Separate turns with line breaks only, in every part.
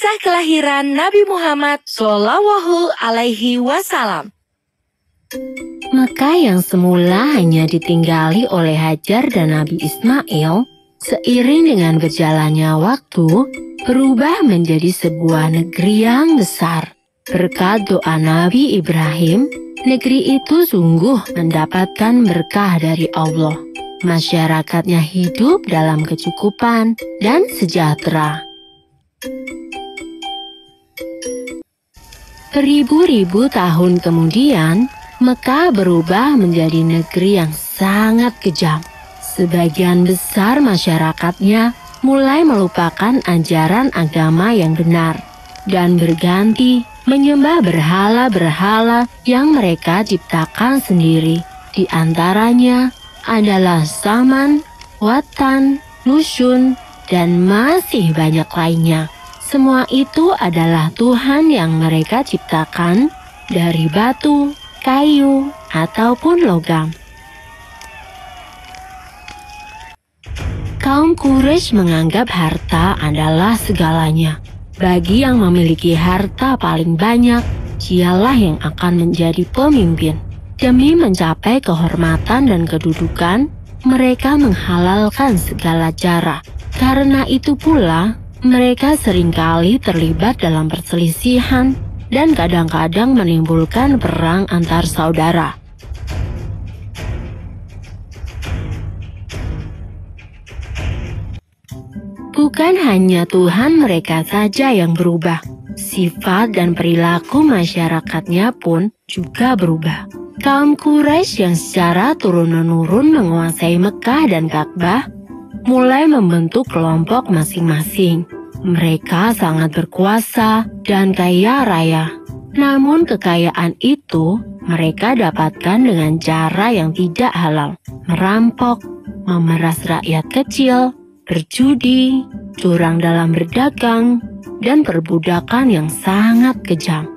Kisah kelahiran Nabi Muhammad Shallallahu Alaihi Wasallam.
Mekah yang semula hanya ditinggali oleh Hajar dan Nabi Ismail, seiring dengan berjalannya waktu, berubah menjadi sebuah negeri yang besar. Berkat doa Nabi Ibrahim, negeri itu sungguh mendapatkan berkah dari Allah. Masyarakatnya hidup dalam kecukupan dan sejahtera. Beribu-ribu tahun kemudian, Mekah berubah menjadi negeri yang sangat kejam. Sebagian besar masyarakatnya mulai melupakan ajaran agama yang benar dan berganti menyembah berhala-berhala yang mereka ciptakan sendiri. Di antaranya adalah Saman, Watan, Nusyun, dan masih banyak lainnya. Semua itu adalah Tuhan yang mereka ciptakan dari batu, kayu, ataupun logam. Kaum Quraisy menganggap harta adalah segalanya. Bagi yang memiliki harta paling banyak, dialah yang akan menjadi pemimpin. Demi mencapai kehormatan dan kedudukan, mereka menghalalkan segala cara. Karena itu pula, mereka seringkali terlibat dalam perselisihan dan kadang-kadang menimbulkan perang antar saudara. Bukan hanya Tuhan mereka saja yang berubah, sifat dan perilaku masyarakatnya pun juga berubah. Kaum Quraisy yang secara turun-menurun menguasai Mekah dan Ka'bah mulai membentuk kelompok masing-masing. Mereka sangat berkuasa dan kaya raya. Namun kekayaan itu mereka dapatkan dengan cara yang tidak halal. Merampok, memeras rakyat kecil, berjudi, curang dalam berdagang, dan perbudakan yang sangat kejam.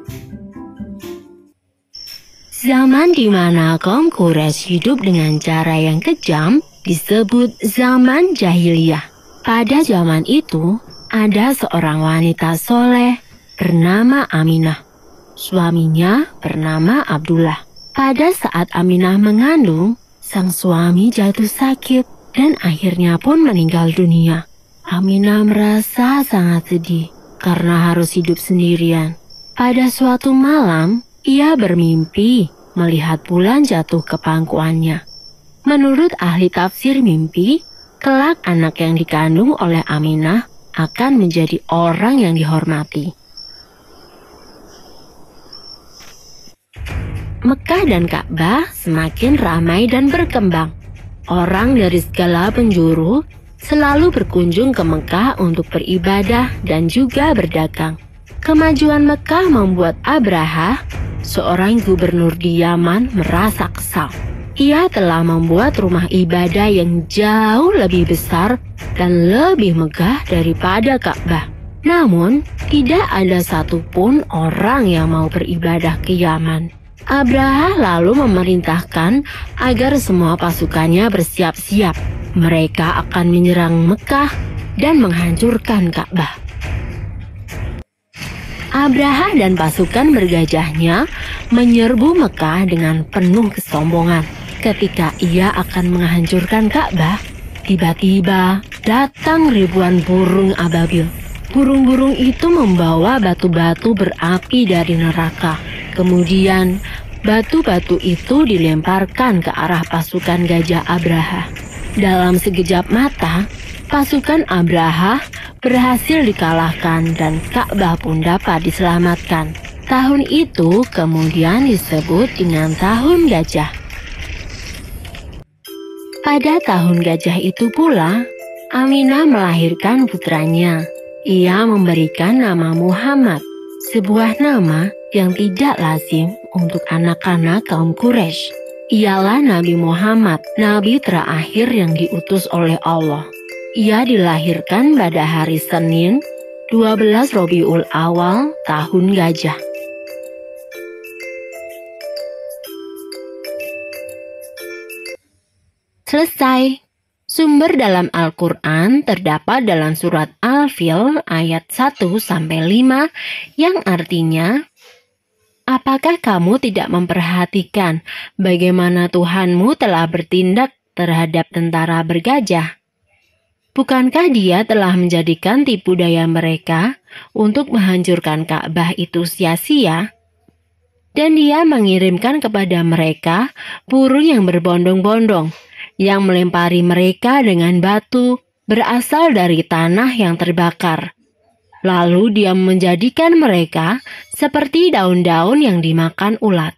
Zaman di mana kaum Quraisy hidup dengan cara yang kejam disebut zaman jahiliyah. Pada zaman itu, ada seorang wanita soleh bernama Aminah. Suaminya bernama Abdullah. Pada saat Aminah mengandung, sang suami jatuh sakit dan akhirnya pun meninggal dunia. Aminah merasa sangat sedih karena harus hidup sendirian. Pada suatu malam, ia bermimpi melihat bulan jatuh ke pangkuannya. Menurut ahli tafsir mimpi, kelak anak yang dikandung oleh Aminah akan menjadi orang yang dihormati. Mekah dan Ka'bah semakin ramai dan berkembang. Orang dari segala penjuru selalu berkunjung ke Mekah untuk beribadah dan juga berdagang. Kemajuan Mekah membuat Abraha, seorang gubernur di Yaman, merasa kesal. Ia telah membuat rumah ibadah yang jauh lebih besar dan lebih megah daripada Ka'bah. Namun, tidak ada satupun orang yang mau beribadah ke Yaman. Abraha lalu memerintahkan agar semua pasukannya bersiap-siap. Mereka akan menyerang Mekah dan menghancurkan Ka'bah. Abraha dan pasukan bergajahnya menyerbu Mekah dengan penuh kesombongan. Ketika ia akan menghancurkan Ka'bah, tiba-tiba datang ribuan burung ababil. Burung-burung itu membawa batu-batu berapi dari neraka. Kemudian, batu-batu itu dilemparkan ke arah pasukan gajah Abraha. Dalam sekejap mata, pasukan Abraha berhasil dikalahkan dan Ka'bah pun dapat diselamatkan. Tahun itu kemudian disebut dengan Tahun Gajah. Pada tahun gajah itu pula, Aminah melahirkan putranya. Ia memberikan nama Muhammad, sebuah nama yang tidak lazim untuk anak-anak kaum Quraisy. Ialah Nabi Muhammad, nabi terakhir yang diutus oleh Allah. Ia dilahirkan pada hari Senin, 12 Rabiul Awal, tahun gajah. Selesai. Sumber dalam Al-Quran terdapat dalam surat Al-Fil ayat 1-5 yang artinya, apakah kamu tidak memperhatikan bagaimana Tuhanmu telah bertindak terhadap tentara bergajah? Bukankah dia telah menjadikan tipu daya mereka untuk menghancurkan Ka'bah itu sia-sia? Dan dia mengirimkan kepada mereka burung yang berbondong-bondong, yang melempari mereka dengan batu berasal dari tanah yang terbakar. Lalu dia menjadikan mereka seperti daun-daun yang dimakan ulat.